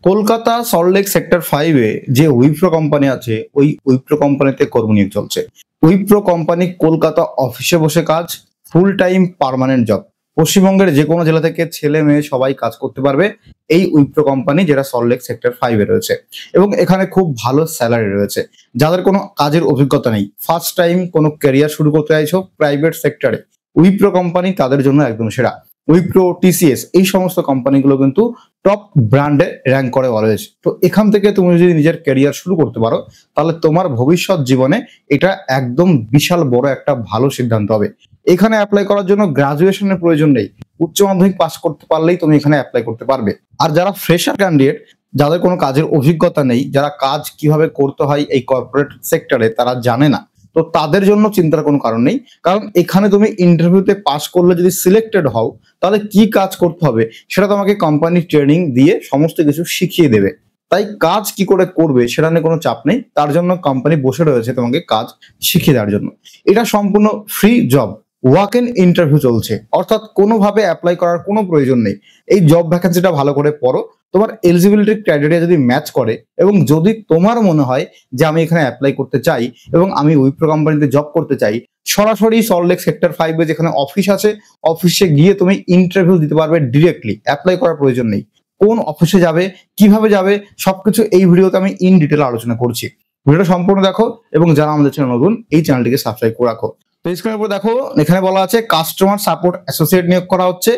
Kolkata Salt Lake sector 5 এ যে Wipro company আছে ওই উইপ্রো কোম্পানিতে কর্মী নিয়োগ চলছে। উইপ্রো কোম্পানি কলকাতা অফিসে বসে কাজ, ফুল টাইম পার্মানেন্ট জব। পশ্চিমবঙ্গের যে কোনো জেলা থেকে ছেলে মেয়ে সবাই কাজ করতে পারবে এই উইপ্রো কোম্পানি, যেটা সল্টলেক সেক্টর 5 এ রয়েছে। এবং এখানে খুব ভালো স্যালারি রয়েছে। যাদের কোনো কাজের অভিজ্ঞতা নেই, ফার্স্ট টাইম কোনো ক্যারিয়ার শুরু করতে চাইছো প্রাইভেট সেক্টরে, উইপ্রো কোম্পানি তাদের জন্য একদম সেরা। উইপ্রো, টিসিএস এই সমস্ত কোম্পানিগুলো কিন্তু টপ ব্র্যান্ডে র্যাঙ্ক করে বলা হয়েছে। তো এখান থেকে তুমি যদি নিজের ক্যারিয়ার শুরু করতে পারো তাহলে তোমার ভবিষ্যৎ জীবনে এটা একদম বিশাল বড় একটা ভালো সিদ্ধান্ত হবে। এখানে অ্যাপ্লাই করার জন্য গ্রাজুয়েশনের প্রয়োজন নেই, উচ্চ মাধ্যমিক পাস করতে পারলেই তুমি এখানে অ্যাপ্লাই করতে পারবে। আর যারা ফ্রেশার ক্যান্ডিডেট, যাদের কোনো কাজের অভিজ্ঞতা নেই, যারা কাজ কিভাবে করতে হয় এই কর্পোরেট সেক্টরে তারা জানে না, তো তাদের জন্য চিন্তার কোনো কারণ নেই। কারণ এখানে তুমি ইন্টারভিউতে পাস করলে যদি সিলেক্টেড হও তাহলে কি কাজ করতে হবে সেটা তোমাকে কোম্পানি ট্রেনিং দিয়ে সমস্ত কিছু শিখিয়ে দেবে। তাই কাজ কি করে করবে সেটা নিয়ে কোনো চাপ নেই, তার জন্য কোম্পানি বসে রয়েছে তোমাকে কাজ শিখিয়ে দেওয়ার জন্য। এটা সম্পূর্ণ free job, walk in interview চলছে, অর্থাৎ কোনোভাবে অ্যাপ্লাই করার কোনো প্রয়োজন নেই। এই জব ভ্যাকেন্সিটা ভালো করে পড়ো, তোমার এলিজিবিলিটি ক্রাইটেরিয়া যদি ম্যাচ করে এবং যদি তোমার মনে হয় যে আমি এখানে অ্যাপ্লাই করতে চাই এবং আমি উইপ্রো কোম্পানিতে জব করতে চাই, সরাসরি সল্টলেক সেক্টর 5 এ যেখানে অফিস আছে অফিসে গিয়ে তুমি ইন্টারভিউ দিতে পারবে ডিরেক্টলি, অ্যাপ্লাই করার প্রয়োজন নেই। কোন অফিসে যাবে, কিভাবে যাবে, সবকিছু এই ভিডিওতে আমি ইন ডিটেল আলোচনা করছি। ভিডিওটা সম্পূর্ণ দেখো এবং যারা আমাদের চ্যানেল নতুন এই চ্যানেলটিকে সাবস্ক্রাইব করে রাখো। তো স্ক্রিনের উপর দেখো, এখানে বলা আছে কাস্টমার সাপোর্ট অ্যাসোসিয়েট নিয়োগ করা হচ্ছে।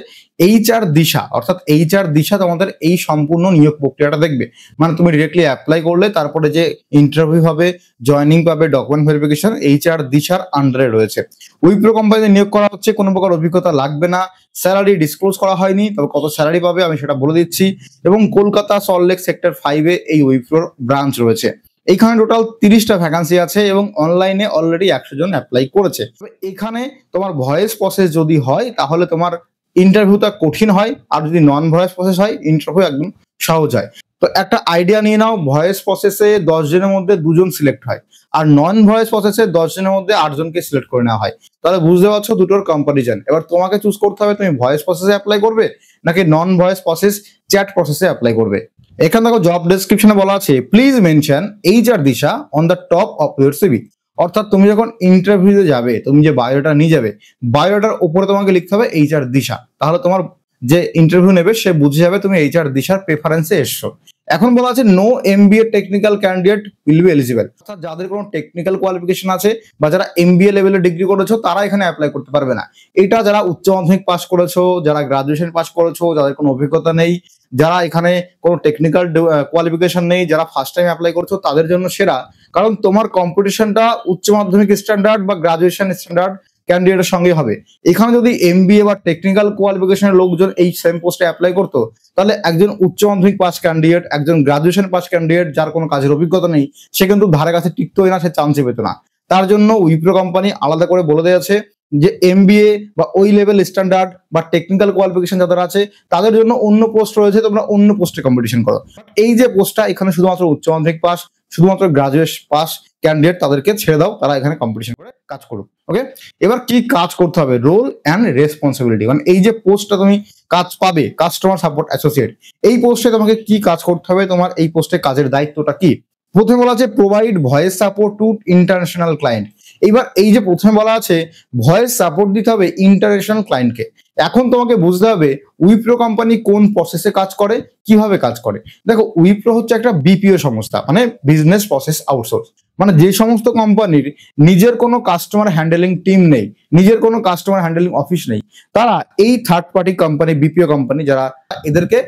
এইচআর দিশা, অর্থাৎ এইচআর দিশা তোমাদের এই সম্পূর্ণ নিয়োগ প্রক্রিয়াটা দেখবে। মানে তুমি ডিরেক্টলি অ্যাপ্লাই করলে তারপরে যে ইন্টারভিউ হবে, জয়েনিং পাবে, ডকুমেন্ট ভেরিফিকেশন এইচআর দিশার আন্ডারে রয়েছে। উইপ্রো কোম্পানিতে নিয়োগ করা হচ্ছে, কোনো প্রকার অভিজ্ঞতা লাগবে না, স্যালারি ডিসক্লোজ করা হয়নি, তবে কত স্যালারি পাবে আমি সেটা বলে দিচ্ছি। এবং কলকাতা সল্টলেক সেক্টর 5 এ এই উইপ্রোর ব্রাঞ্চ রয়েছে। এইখানে টোটাল 30টা ভ্যাকান্সি আছে এবং অনলাইনে অলরেডি 100 জন অ্যাপ্লাই করেছে। এখানে তোমার ভয়েস প্রসেস যদি হয় তাহলে তোমার ইন্টারভিউটা কঠিন হয়, আর যদি নন ভয়েস প্রসেস হয় ইন্টারভিউ একদম সহজ হয়। তো একটা আইডিয়া নিয়ে নাও, ভয়েস প্রসেসে 10 জনের মধ্যে 2 জন সিলেক্ট হয়, আর নন ভয়েস প্রসেসে 10 জনের মধ্যে 8 জনকে সিলেক্ট করে নেওয়া হয়। তাহলে বুঝতে পারছো দুটোর কম্পারিজন। এবার তোমাকে চুজ করতে হবে তুমি ভয়েস প্রসেসে অ্যাপ্লাই করবে নাকি নন ভয়েস প্রসেস চ্যাট প্রসেসে অ্যাপ্লাই করবে। এখানে দেখো জব ডেসক্রিপশনে বলা আছে please mention HR Disha on the top of your CV. অর্থাৎ তুমি যখন ইন্টারভিউতে যাবে, তুমি যে বায়োডাটা নিয়ে যাবে, বায়োডাটার উপরে তোমাকে লিখতে হবে এইচআর দিশা। তাহলে তোমার যে ইন্টারভিউ নেবে সে বুঝে যাবে তুমি এইচআর দিশার প্রেফারেন্সে এসছো। এখন বলা আছে no MBA technical candidate will be eligible. অর্থাৎ যাদের কোনো টেকনিক্যাল কোয়ালিফিকেশন আছে বা যারা এমবিএ লেভেলে ডিগ্রি করেছো তারা এখানে অ্যাপ্লাই করতে পারবে না। এটা যারা উচ্চ মাধ্যমিক পাস করেছো, যারা গ্রাজুয়েশন পাস করেছো, যাদের কোনো অভিজ্ঞতা নেই, যারা এখানে কোনো টেকনিক্যাল কোয়ালিফিকেশন নেই, যারা ফার্স্ট টাইম অ্যাপ্লাই করছো তাদের জন্য সেরা। কারণ তোমার কম্পিটিশনটা উচ্চ মাধ্যমিক স্ট্যান্ডার্ড বা গ্রাজুয়েশন স্ট্যান্ডার্ড ক্যান্ডিডেটের সঙ্গে হবে। এখানে যদি এমবিএ বা টেকনিক্যাল কোয়ালিফিকেশনের লোকজন এই সেম পোস্টে অ্যাপ্লাই করতো তাহলে একজন উচ্চ মাধ্যমিক পাস ক্যান্ডিডেট, একজন গ্রাজুয়েশন পাস ক্যান্ডিডেট যার কোনো কাজের অভিজ্ঞতা নেই সে কিন্তু ধারে কাছে টিকতোই না, সে চান্সই পেত না। তার জন্য উইপ্রো কোম্পানি আলাদা করে বলে দিয়েছে যে এমবিএ বা ওই লেভেল স্ট্যান্ডার্ড বা টেকনিক্যাল কোয়ালিফিকেশন যাদের আছে তাদের জন্য অন্য পোস্ট রয়েছে, তোমরা অন্য পোস্টে কম্পিটিশন করো। এই যে পোস্টটা এখানে শুধুমাত্র উচ্চ মাধ্যমিক পাস, শুধুমাত্র গ্রাজুয়েশন পাস ক্যান্ডিডেট তাদেরকে ছেড়ে দাও, তারা এখানে কম্পিটিশন করে কাজ করুক। ওকে, এবার কি কাজ করতে হবে, রোল অ্যান্ড রেসপন্সিবিলিটি। মানে এই যে পোস্টটা তুমি কাজ পাবে কাস্টমার সাপোর্ট অ্যাসোসিয়েট, এই পোস্টে তোমাকে কি কাজ করতে হবে, তোমার এই পোস্টে কাজের দায়িত্বটা কি। প্রথমে বলা আছে provide voice support to international client. এইবার এই যে প্রথমে বলা আছে ভয়েস সাপোর্ট দিতে হবে ইন্টারন্যাশনাল ক্লায়েন্টকে, এখন তোমাকে বুঝতে হবে উইপ্রো কোম্পানি কোন প্রসেসে কাজ করে, কিভাবে কাজ করে। দেখো উইপ্রো হচ্ছে একটা বিপিও সংস্থা, মানে বিজনেস প্রসেস আউটসোর্স। মানে যে সমস্ত কোম্পানির নিজের কোনো কাস্টমার হ্যান্ডেলিং টিম নেই, নিজের কোনো কাস্টমার হ্যান্ডেলিং অফিস নেই, তারা এই third party company, BPO company যারা এদেরকে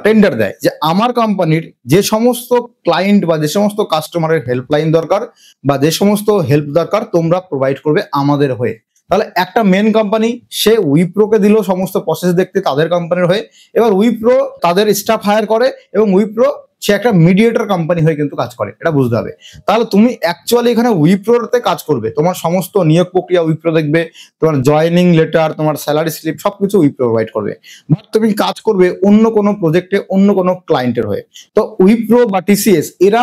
টেন্ডার দেয় যে আমার কোম্পানির যে সমস্ত ক্লায়েন্ট বা যে সমস্ত কাস্টমারের হেল্পলাইন দরকার বা যে সমস্ত হেল্প দরকার তোমরা প্রোভাইড করবে আমাদের হয়ে। তাহলে একটা মেন কোম্পানি সে উইপ্রোকে দিল সমস্ত প্রসেস দেখতে তাদের কোম্পানির হয়ে, এবার উইপ্রো তাদের স্টাফ হায়ার করে এবং উইপ্রো সে একটা মিডিয়েটর কোম্পানি হয়ে কিন্তু কাজ করে, এটা বুঝতে হবে। তাহলে তুমি অ্যাকচুয়ালি এখানে উইপ্রোতে কাজ করবে, তোমার সমস্ত নিয়োগ প্রক্রিয়া উইপ্রো দেখবে, তোমার জয়েনিং লেটার, তোমার স্যালারি স্লিপ সবকিছু উইপ্রো প্রোভাইড করবে। বাট তুমি কাজ করবে অন্য কোনো প্রজেক্টে, অন্য কোনো ক্লায়েন্টের হয়ে। তো উইপ্রো বা টিসিএস এরা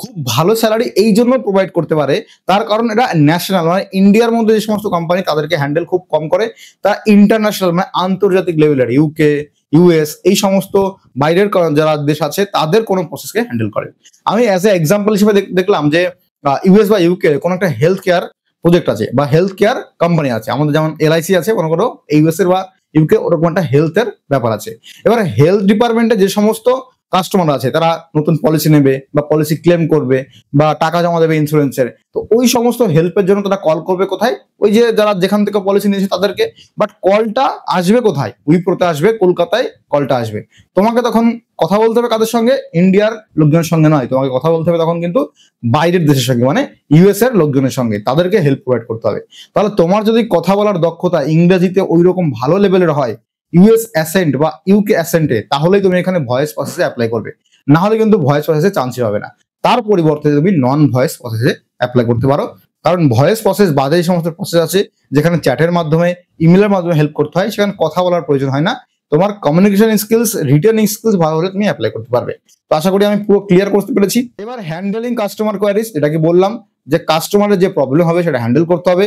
খুব ভালো স্যালারি এই জন্য প্রোভাইড করতে পারে, তার কারণ এটা ন্যাশনাল, মানে ইন্ডিয়ার মধ্যে যে সমস্ত কোম্পানি তাদেরকে হ্যান্ডেল খুব কম করে, তারা ইন্টারন্যাশনাল মানে আন্তর্জাতিক লেভেলের, ইউকে, ইউএস, এই সমস্ত বাইরের যারা দেশ আছে তাদের কোনো প্রসেসকে হ্যান্ডেল করে। আমি অ্যাজ এ এক্সাম্পল হিসেবে দেখলাম যে ইউএস বা ইউকে কোনো একটা হেলথ কেয়ার প্রজেক্ট আছে বা হেলথ কেয়ার কোম্পানি আছে, আমাদের যেমন এলআইসি আছে, মনে করো ইউএস এর বা ইউকে ওরকম একটা হেলথের ব্যাপার আছে। এবার হেলথ ডিপার্টমেন্টে যে সমস্ত কাস্টমার আছে তারা নতুন পলিসি নেবে বা পলিসি ক্লেম করবে বা টাকা জমা দেবে ইন্স্যুরেন্সের, তো ওই সমস্ত হেল্পের জন্য তারা কল করবে কোথায়? ওই যে যারা যেখান থেকে পলিসি নিয়েছে তাদেরকে। বাট কলটা আসবে কোথায়? উইপ্রোতে আসবে, কলকাতায় কলটা আসবে। তোমাকে তখন কথা বলতে হবে কাদের সঙ্গে? ইন্ডিয়ার লোকজনের সঙ্গে নয়, তোমাকে কথা বলতে হবে তখন কিন্তু বাইরের দেশের সঙ্গে, মানে ইউএস এর লোকজনের সঙ্গে, তাদেরকে হেল্প প্রোভাইড করতে হবে। তাহলে তোমার যদি কথা বলার দক্ষতা ইংরেজিতে ওই রকম ভালো লেভেলের হয় ইউএস অ্যাসেন্ট বা ইউকে অ্যাসেন্টে, তাহলেই তুমি এখানে ভয়েস প্রসেসে অ্যাপ্লাই করবে, না হলে কিন্তু ভয়েস প্রসেসে চান্সই হবে না। তার পরিবর্তে তুমি নন ভয়েস প্রসেসে অ্যাপ্লাই করতে পারো, কারণ ভয়েস প্রসেস বাদে এই সমস্ত প্রসেস আছে যেখানে চ্যাটের মাধ্যমে, ইমেলের মাধ্যমে হেল্প করতে হয়, সেখানে কথা বলার প্রয়োজন হয় না। তোমার কমিউনিকেশন স্কিলস, রিটেনিং স্কিলস ভালো হলে তুমি অ্যাপ্লাই করতে পারবে। তো আশা করি আমি পুরো ক্লিয়ার করতে পেরেছি। এবার হ্যান্ডেলিং কাস্টমার কোয়ারিজ, এটাকে বললাম যে কাস্টমারের যে প্রবলেম হবে সেটা হ্যান্ডেল করতে হবে।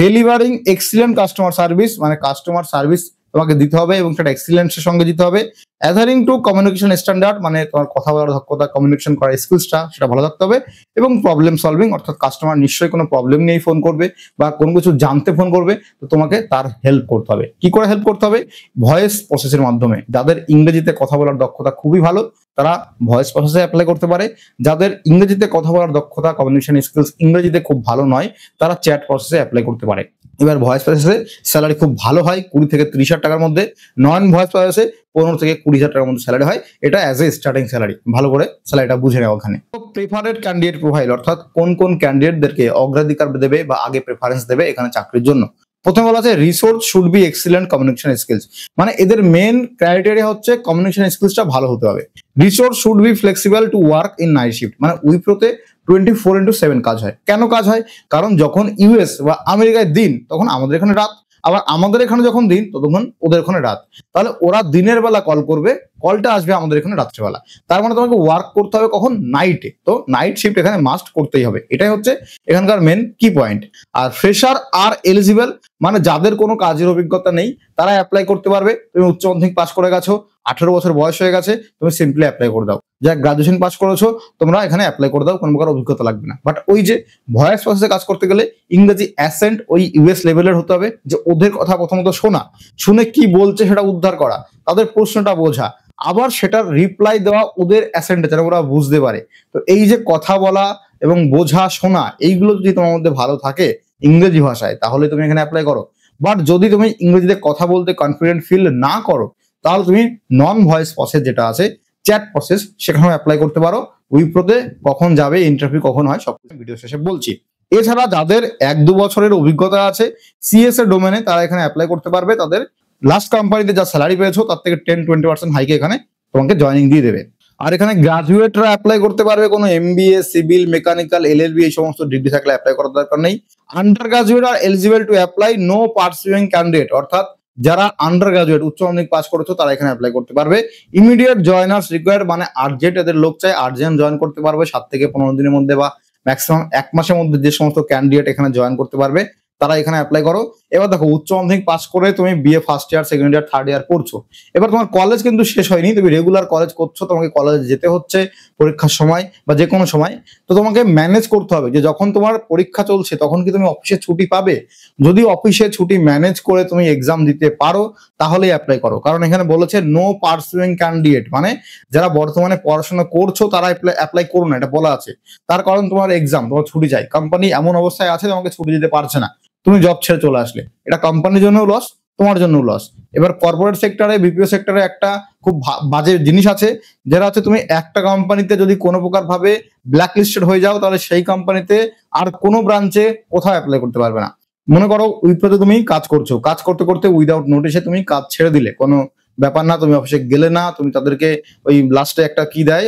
ডেলিভারিং এক্সিলেন্ট কাস্টমার সার্ভিস, মানে কাস্টমার সার্ভিস তোমাকে দিতে হবে এবং সেটা এক্সিলেন্সের সঙ্গে দিতে হবে। অ্যাডারিং টু কমিউনিকেশন স্ট্যান্ডার্ড, মানে তোমার কথা বলার দক্ষতা, কমিউনিকেশন করার স্কিলসটা সেটা ভালো থাকতে হবে। এবং প্রবলেম সলভিং, অর্থাৎ কাস্টমার নিশ্চয়ই কোনো প্রবলেম নিয়েই ফোন করবে বা কোনো কিছু জানতে ফোন করবে, তো তোমাকে তার হেল্প করতে হবে। কি করে হেল্প করতে হবে? ভয়েস প্রসেসের মাধ্যমে। যাদের ইংরেজিতে কথা বলার দক্ষতা খুবই ভালো তারা ভয়েস প্রসেসে অ্যাপ্লাই করতে পারে। যাদের ইংরেজিতে কথা বলার দক্ষতা, কমিউনিকেশন স্কিলস ইংরেজিতে খুব ভালো নয়, তারা চ্যাট প্রসেসে অ্যাপ্লাই করতে পারে। এবার ভয়েস প্রসেসে স্যালারি খুব ভালো হয়, 20 থেকে 30,000 টাকার মধ্যে। নন ভয়েস প্রসেসে 15 থেকে 20,000 টাকার মধ্যে স্যালারি হয়। এটা অ্যাজ এ স্টার্টিং স্যালারি, ভালো করে স্যালারিটা বুঝে নেওয়া ওখানে। তো প্রেফারেড ক্যান্ডিডেট প্রোফাইল, অর্থাৎ কোন কোন ক্যান্ডিডেটদেরকে অগ্রাধিকার দেবে বা আগে প্রেফারেন্স দেবে এখানে চাকরির জন্য। প্রথমে বলা আছে resource should be excellent communication skills, মানে এদের মেন ক্রাইটেরিয়া হচ্ছে কমিউনিকেশন স্কিলসটা ভালো হতে হবে। Resource should be flexible to work in night shift, মানে উইপ্রোতে 24/7 কাজ হয়। কেন কাজ হয়? কারণ যখন ইউএস বা আমেরিকায় দিন তখন আমাদের এখানে রাত, আবার আমাদের এখানে যখন দিন তখন ওদের এখানে রাত। তাহলে ওরা দিনের বেলা কল করবে, কলটা আসবে আমাদের এখানে রাত্রেবেলা। তার মানে তোমাকে ওয়ার্ক করতে হবে কখন? নাইটে। তো নাইট শিফট এখানে মাস্ট করতেই হবে, এটাই হচ্ছে এখানকার মেন কি পয়েন্ট। আর ফ্রেশার আর এলিজিবল, মানে যাদের কোনো কাজের অভিজ্ঞতা নেই তারা অ্যাপ্লাই করতে পারবে। তুমি উচ্চ মাধ্যমিক পাস করে গেছো, 18 বছর বয়স হয়ে গেছে, তুমি সিম্পলি অ্যাপ্লাই করে দাও। যা গ্রাজুয়েশন পাস করেছো তোমরা এখানে অ্যাপ্লাই করে দাও, কোনো প্রকার অভিজ্ঞতা লাগবে না। বাট ওই যে ভয়েস প্রসেসে কাজ করতে গেলে ইংরেজি অ্যাসেন্ট ওই ইউএস লেভেলের হতে হবে, যে ওদের কথা প্রথমত শোনা, শুনে কি বলছে সেটা উদ্ধার করা, তাদের প্রশ্নটা বোঝা, আবার সেটার রিপ্লাই দেওয়া ওদের অ্যাসেন্টে যেন ওরা বুঝতে পারে। তো এই যে কথা বলা এবং বোঝা, শোনা, এইগুলো যদি তোমার মধ্যে ভালো থাকে ইংরেজি ভাষায়, তাহলে তুমি এখানে অ্যাপ্লাই করো। বাট যদি তুমি ইংরেজিতে কথা বলতে কনফিডেন্ট ফিল না করো, তাহলে তুমি নন ভয়েস প্রসেস যেটা আছে, চ্যাট প্রসেস, সেখানেও অ্যাপ্লাই করতে পারো। উইপ্রোতে কখন যাবে, ইন্টারভিউ কখন হয়, সব ভিডিও শেষে বলছি। এছাড়া যাদের 1-2 বছরের অভিজ্ঞতা আছে সিএস এর ডোমেনে, তারা এখানে অ্যাপ্লাই করতে পারবে। তাদের লাস্ট কোম্পানিতে যা স্যালারি পেয়েছো তার থেকে 10-20% হাইকে এখানে তোমাকে জয়েনিং দিয়ে দেবে। আর এখানে গ্রাজুয়েটরা অ্যাপ্লাই করতে পারবে, কোনো এমবিএ, সিভিল, মেকানিক্যাল, এলএলবি এই সমস্ত ডিগ্রি থাকলে অ্যাপ্লাই করার দরকার নেই। Under graduate are eligible to apply, no pursuing candidate, অর্থাৎ যারা আন্ডার গ্রাজুয়েট উচ্চ মাধ্যমিক পাস করেছো তারা এখানে অ্যাপ্লাই করতে পারবে। ইমিডিয়েট জয়নার্স রিকোয়ার্ড, মানে আর্জেন্ট এদের লোক চাই, আর্জেন্ট জয়েন করতে পারবে 7 থেকে 15 দিনের মধ্যে বা ম্যাক্সিমাম 1 মাসের মধ্যে। যে সমস্ত ক্যান্ডিডেট এখানে জয়েন করতে পারবে তারা এখানে অ্যাপ্লাই করো। এবার দেখো উচ্চ মাধ্যমিক পাস করে তুমি BA first year, second year, third year পড়ছো, এবার তোমার কলেজ কিন্তু শেষ হয়নি, তুমি রেগুলার কলেজ করছো, তোমাকে কলেজে যেতে হচ্ছে পরীক্ষার সময় বা যে কোনো সময়। তো তোমাকে ম্যানেজ করতে হবে যে যখন তোমার পরীক্ষা চলছে তখন কি তুমি অফিসে ছুটি পাবে। যদি অফিসে ছুটি ম্যানেজ করে তুমি এক্সাম দিতে পারো তাহলেই অ্যাপ্লাই করো, কারণ এখানে বলেছে নো পার্সুইং ক্যান্ডিডেট, মানে যারা বর্তমানে পড়াশোনা করছো তারা অ্যাপ্লাই করো না, এটা বলা আছে। তার কারণ তোমার এক্সাম, তোমার ছুটি চাই, কোম্পানি এমন অবস্থায় আছে তোমাকে ছুটি দিতে পারছে না, তুমি জব ছেড়ে চলে আসলে, এটা কোম্পানির জন্যও লস, তোমার জন্যও লস। এবার কর্পোরেট সেক্টরে, বিপিও সেক্টরে একটা খুব বাজে জিনিস আছে, যেটা হচ্ছে তুমি একটা কোম্পানিতে যদি কোনো প্রকার ভাবে ব্ল্যাক লিস্টেড হয়ে যাও তাহলে সেই কোম্পানিতে আর কোনো ব্রাঞ্চে কোথাও অ্যাপ্লাই করতে পারবে না। মনে করো উইপ্রোতে তুমি কাজ করছো, কাজ করতে করতে উইদাউট নোটিশে তুমি কাজ ছেড়ে দিলে, কোনো ব্যাপার না, তুমি অফিসে গেলে না, তুমি তাদেরকে ওই লাস্টে একটা কি দেয়,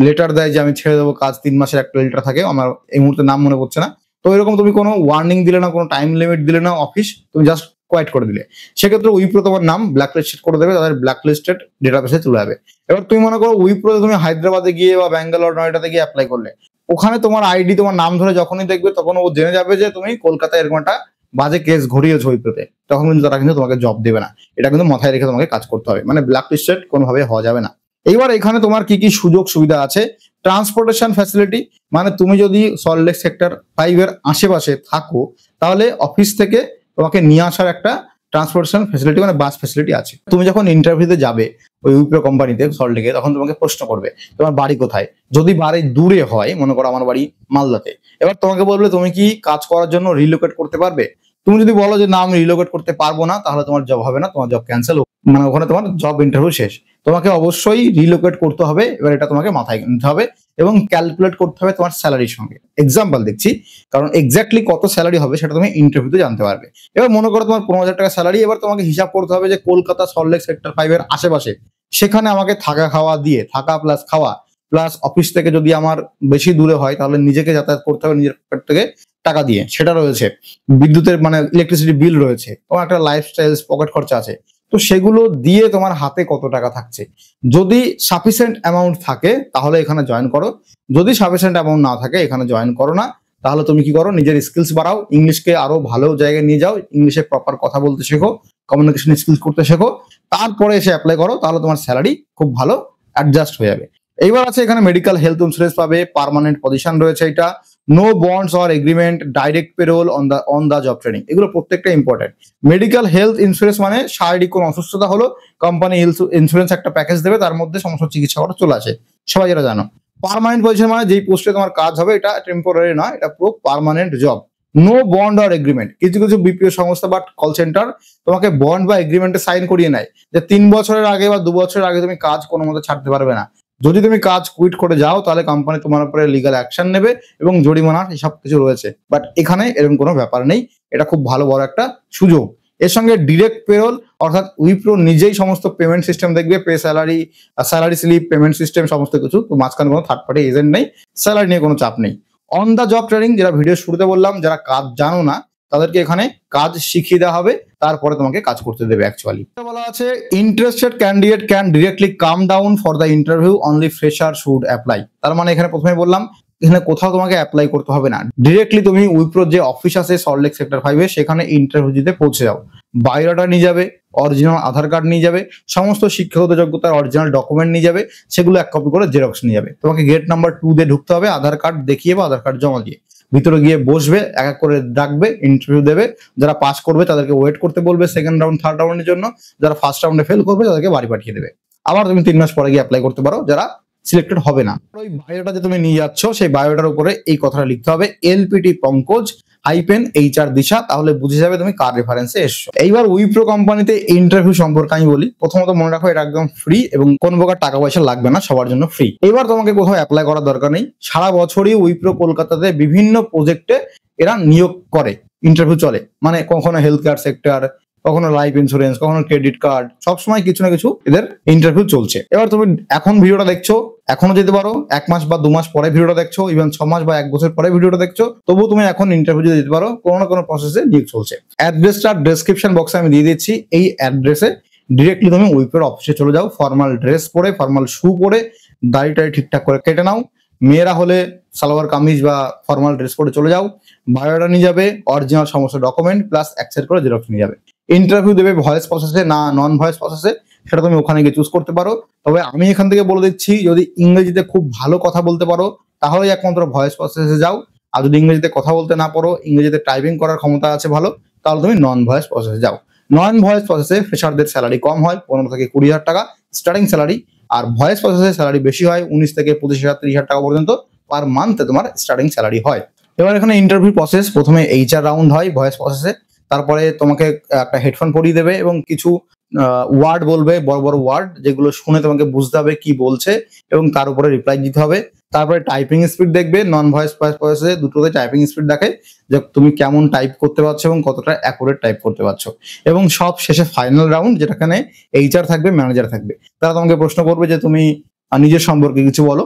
লেটার দেয় যে আমি ছেড়ে দেবো কাজ, 3 মাসের একটা লেটার থাকে, আমার এই মুহূর্তে নাম মনে পড়ছে না। তো এরকম তুমি কোনো ওয়ার্নিং দিলে না, কোনো টাইম লিমিট দিলে না, অফিস তুমি জাস্ট কোয়াইট করে দিলে, সেক্ষেত্রে উইপ্রো তোমার নাম ব্ল্যাক লিস্টেড করে দেবে, তাদের ব্ল্যাক লিস্টেড ডেটাবেসে চলে যাবে। এবার তুমি মনে করো উইপ্রোতে তুমি হায়দ্রাবাদে গিয়ে বা ব্যাঙ্গালোর, নয়ডাতে গিয়ে অ্যাপ্লাই করলে, ওখানে তোমার আইডি, তোমার নাম ধরে যখনই দেখবে তখন ও জেনে যাবে যে তুমি কলকাতায় এরকম একটা বাজে কেস ঘটিয়েছো উইপ্রোতে, তখন কিন্তু তারা কিন্তু তোমাকে জব দেবে না। এটা কিন্তু মাথায় রেখে তোমাকে কাজ করতে হবে, মানে ব্ল্যাক লিস্টেড কোনোভাবে হওয়া যাবে না। এইবার এখানে তোমার কি কি সুযোগ সুবিধা আছে। ট্রান্সপোর্টেশন ফ্যাসিলিটি, মানে তুমি যদি সল্টলেক সেক্টর 5 এর আশেপাশে থাকো তাহলে অফিস থেকে তোমাকে নিয়ে আসার একটা ট্রান্সপোর্টেশন ফ্যাসিলিটি মানে বাস ফ্যাসিলিটি আছে। তুমি যখন ইন্টারভিউতে যাবে ওই উইপ্রো কোম্পানিতে সল্টলেকে, তখন তোমাকে প্রশ্ন করবে তোমার বাড়ি কোথায়। যদি বাড়ি দূরে হয়, মনে করো আমার বাড়ি মালদাতে, এবার তোমাকে বলবে তুমি কি কাজ করার জন্য রিলোকেট করতে পারবে। তুমি যদি বলো যে না আমি রিলোকেট করতে পারবো না, তাহলে তোমার জব হবে না, তোমার জব ক্যান্সেল, মানে ওখানে তোমার জব ইন্টারভিউ শেষ। তোমাকে অবশ্যই রিলোকেট করতে হবে, এবার এটা তোমাকে মাথায় নিতে হবে এবং ক্যালকুলেট করতে হবে তোমার স্যালারির সঙ্গে। এক্সাম্পল দেখছি, কারণ এক্স্যাক্টলি কত স্যালারি হবে সেটা তুমি ইন্টারভিউতে জানতে পারবে। এবার মনে করো তোমার 15,000 টাকা স্যালারি, এবার তোমাকে হিসাব করতে হবে যে কলকাতা সল্টলেক সেক্টর 5 এর আশেপাশে সেখানে আমাকে থাকা খাওয়া দিয়ে, থাকা প্লাস খাওয়া প্লাস অফিস থেকে যদি আমার বেশি দূরে হয় তাহলে নিজেকে যাতায়াত করতে হবে নিজের পকেট থেকে টাকা দিয়ে, সেটা রয়েছে। বিদ্যুতের মানে ইলেকট্রিসিটি বিল রয়েছে, তোমার একটা লাইফস্টাইল পকেট খরচা আছে। তো সেগুলো দিয়ে তোমার হাতে কত টাকা থাকছে। যদি সাফিসিয়েন্ট অ্যামাউন্ট থাকে তাহলে এখানে জয়েন করো, যদি সাফিসিয়েন্ট অ্যামাউন্ট না থাকে এখানে জয়েন করো না। তাহলে তুমি কি করো, নিজের স্কিলস বাড়াও, ইংলিশকে আরো ভালো জায়গায় নিয়ে যাও, ইংলিশে প্রপার কথা বলতে শেখো, কমিউনিকেশন স্কিলস করতে শেখো, তারপরে এসে অ্যাপ্লাই করো, তাহলে তোমার স্যালারি খুব ভালো অ্যাডজাস্ট হয়ে যাবে। এইবার আছে এখানে মেডিকেল হেলথ ইন্স্যুরেন্স পাবে, পার্মানেন্ট পজিশন রয়েছে এটা, no bonds or agreement, direct payroll on the job training, এগুলো প্রত্যেকটা ইম্পর্টেন্ট। মেডিকেল হেলথ ইন্স্যুরেন্স মানে শারীরিক কোনো অসুস্থতা হলো কোম্পানি ইন্স্যুরেন্স একটা প্যাকেজ দেবে, তার মধ্যে সমস্ত চিকিৎসা করা চলে আসে, সবাই যেটা জানো। পার্মানেন্ট পজিশন মানে যেই পোস্টে তোমার কাজ হবে, এটা টেম্পোরারি নয়, এটা পুরো permanent job. No bond or agreement, কিছু কিছু বিপিও সংস্থা বা কল সেন্টার তোমাকে বন্ড বা এগ্রিমেন্টে সাইন করিয়ে নেয় যে 3 বছরের আগে বা 2 বছরের আগে তুমি কাজ কোনো মতে ছাড়তে পারবে না। যদি তুমি কাজ কুইট করে যাও তাহলে কোম্পানি তোমার উপরে লিগাল অ্যাকশন নেবে এবং জরিমানা এসব কিছু রয়েছে। বাট এখানে এরকম কোনো ব্যাপার নেই, এটা খুব ভালো বড় একটা সুযোগ। এর সঙ্গে ডিরেক্ট পেরোল, অর্থাৎ উইপ্রো নিজেই সমস্ত পেমেন্ট সিস্টেম দেখবে, pay salary, salary slip, payment system সমস্ত কিছু, তো মাঝখানে কোনো থার্ড পার্টি এজেন্ট নেই, স্যালারি নিয়ে কোনো চাপ নেই। অন দা জব ট্রেনিং, যেটা ভিডিও শুরুতে বললাম, যারা কাজ জানো না তাদেরকে এখানে কাজ শিখিয়ে দেওয়া হবে, তারপরে তোমাকে কাজ করতে দেবে। অ্যাকচুয়ালি বলা আছে interested candidate can directly come down for the interview, only fresher should apply. তার মানে এখানে প্রথমে বললাম এখানে কোথাও তোমাকে অ্যাপ্লাই করতে হবে না, ডিরেক্টলি তুমি উইপ্রোর যে অফিস আছে সল্টলেক সেক্টর 5 এ সেখানে ইন্টারভিউ দিতে পৌঁছে যাও। বায়োডাটা নিয়ে যাবে, অরিজিনাল আধার কার্ড নিয়ে যাবে, সমস্ত শিক্ষাগত যোগ্যতার অরিজিনাল ডকুমেন্ট নিয়ে যাবে, সেগুলো 1 কপি করে জেরক্স নিয়ে যাবে। তোমাকে গেট নাম্বার 2 দিয়ে ঢুকতে হবে, আধার কার্ড দেখিয়ে বা আধার কার্ড জমা দিয়ে ভিতরে গিয়ে বসবে, এক এক করে ডাকবে, ইন্টারভিউ দেবে। যারা পাস করবে তাদেরকে ওয়েট করতে বলবে সেকেন্ড রাউন্ড থার্ড রাউন্ডের জন্য, যারা ফার্স্ট রাউন্ডে ফেল করবে তাদেরকে বাড়ি পাঠিয়ে দেবে। আবার তুমি 3 মাস পরে গিয়ে অ্যাপ্লাই করতে পারো যারা সিলেক্টেড হবে না। ওই বায়োটা যে তুমি নিয়ে যাচ্ছ সেই বায়োটার উপরে এই কথাটা লিখতে হবে, এলপিটি পঙ্কজ -HR দিশা, তাহলে বুঝে যাবে তুমি কার রেফারেন্সে এসছো। এইবার উইপ্রো কোম্পানিতে ইন্টারভিউ সম্পর্কে আমি বলি। প্রথমত মনে রাখো এটা একদম ফ্রি এবং কোন প্রকার টাকা পয়সা লাগবে না, সবার জন্য ফ্রি। এবার তোমাকে কোথাও অ্যাপ্লাই করার দরকার নেই, সারা বছরই উইপ্রো কলকাতাতে বিভিন্ন প্রজেক্টে এরা নিয়োগ করে, ইন্টারভিউ চলে, মানে কখনো হেলথ কেয়ার সেক্টর, কখনো লাইফ ইন্স্যুরেন্স, কখনো ক্রেডিট কার্ড, সবসময় কিছু না কিছু এদের ইন্টারভিউ চলছে। এবার তুমি এখন ভিডিওটা দেখছো, এখনো যেতে পারো, 1 মাস বা 2 মাস পরে ভিডিওটা দেখছো, ইভেন 6 মাস বা 1 বছর পরে ভিডিওটা দেখছো, তবুও তুমি এখন ইন্টারভিউ দিতে পারো, কোনো না কোনো প্রসেসে নিয়োগ চলছে। অ্যাড্রেসটা ডেসক্রিপশন বক্সে আমি দিয়ে দিচ্ছি, এই অ্যাড্রেসে ডিরেক্টলি তুমি উইপ্রোর অফিসে চলে যাও, ফর্মাল ড্রেস পরে, ফর্মাল শু পরে, দাড়িটাই ঠিকঠাক করে কেটে নাও। মেয়েরা হলে সালোয়ার কামিজ বা ফর্মাল ড্রেস পরে চলে যাও, বায়োডাটা নিয়ে যাবে, অরিজিনাল সমস্ত ডকুমেন্ট প্লাস 1 সেট করে জেরক্স নিয়ে যাবে। ইন্টারভিউ দেবে ভয়েস প্রসেসে না নন ভয়েস প্রসেসে, সেটা তুমি ওখানে গিয়ে চুজ করতে পারো। তবে আমি এখান থেকে বলে দিচ্ছি, যদি ইংরেজিতে খুব ভালো কথা বলতে পারো তাহলে একমাত্র ভয়েস প্রসেসে যাও, আর যদি ইংরেজিতে কথা বলতে না পারো, ইংরেজিতে টাইপিং করার ক্ষমতা আছে ভালো, তাহলে তুমি নন ভয়েস প্রসেসে যাও। নন ভয়েস প্রসেসে ফ্রেশারদের স্যালারি কম হয়, 15 থেকে 20,000 টাকা স্টার্টিং স্যালারি, আর ভয়েস প্রসেসে স্যালারি বেশি হয়, 19 থেকে 25,000 30,000 টাকা পর্যন্ত পার মান্থে তোমার স্টার্টিং স্যালারি হয়। এবার এখানে ইন্টারভিউ প্রসেস, প্রথমে HR রাউন্ড হয় ভয়েস প্রসেসে, তারপরে তোমাকে একটা হেডফোন পরিয়ে দেবে এবং কিছু ওয়ার্ড বলবে, বড় বড় ওয়ার্ড, যেগুলো শুনে তোমাকে বুঝতে হবে কি বলছে এবং তার উপরে রিপ্লাই দিতে হবে। তারপরে টাইপিং স্পিড দেখবে, নন ভয়েস প্রসেসে দুটোতে টাইপিং স্পিড দেখে যে তুমি কেমন টাইপ করতে পারছো এবং কতটা অ্যাকুরেট টাইপ করতে পারছো। এবং সব শেষে ফাইনাল রাউন্ড, যেটাখানে HR থাকবে, ম্যানেজার থাকবে, তারা তোমাকে প্রশ্ন করবে যে তুমি নিজের সম্পর্কে কিছু বলো।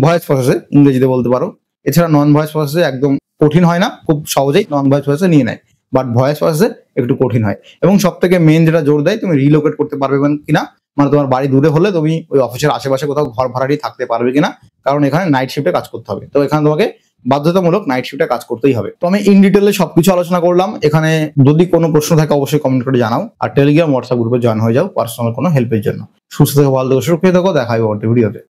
ভয়েস প্রসেসে ইংরেজিতে বলতে পারো, এছাড়া নন ভয়েস প্রসেসে একদম কঠিন হয় না, খুব সহজেই নন ভয়েস প্রসেসে নিয়ে নেয়, বাট ভয়েস প্রসেসে একটু কঠিন হয়। এবং সব থেকে মেন যেটা জোর দেয়, তুমি রিলোকেট করতে পারবে কিনা, মানে তোমার বাড়ি দূরে হলে তুমি ওই অফিসের আশেপাশে কোথাও ঘর ভাড়াটি থাকতে পারবে কিনা, কারণ এখানে নাইট শিফটে কাজ করতে হবে। তো এখানে তোমাকে বাধ্যতামূলক নাইট শিফটে কাজ করতেই হবে। তো আমি ইন ডিটেলে সবকিছু আলোচনা করলাম। এখানে যদি কোনো প্রশ্ন থাকে অবশ্যই কমেন্ট করে জানাও, আর টেলিগ্রাম হোয়াটসঅ্যাপ গ্রুপে জয়েন হয়ে যাও পার্সোনাল কোনো হেল্পের জন্য। সুস্থ থেকো, ভালো থেকো, সুরক্ষিত থেকো, দেখা হবে পরবর্তী ভিডিওতে।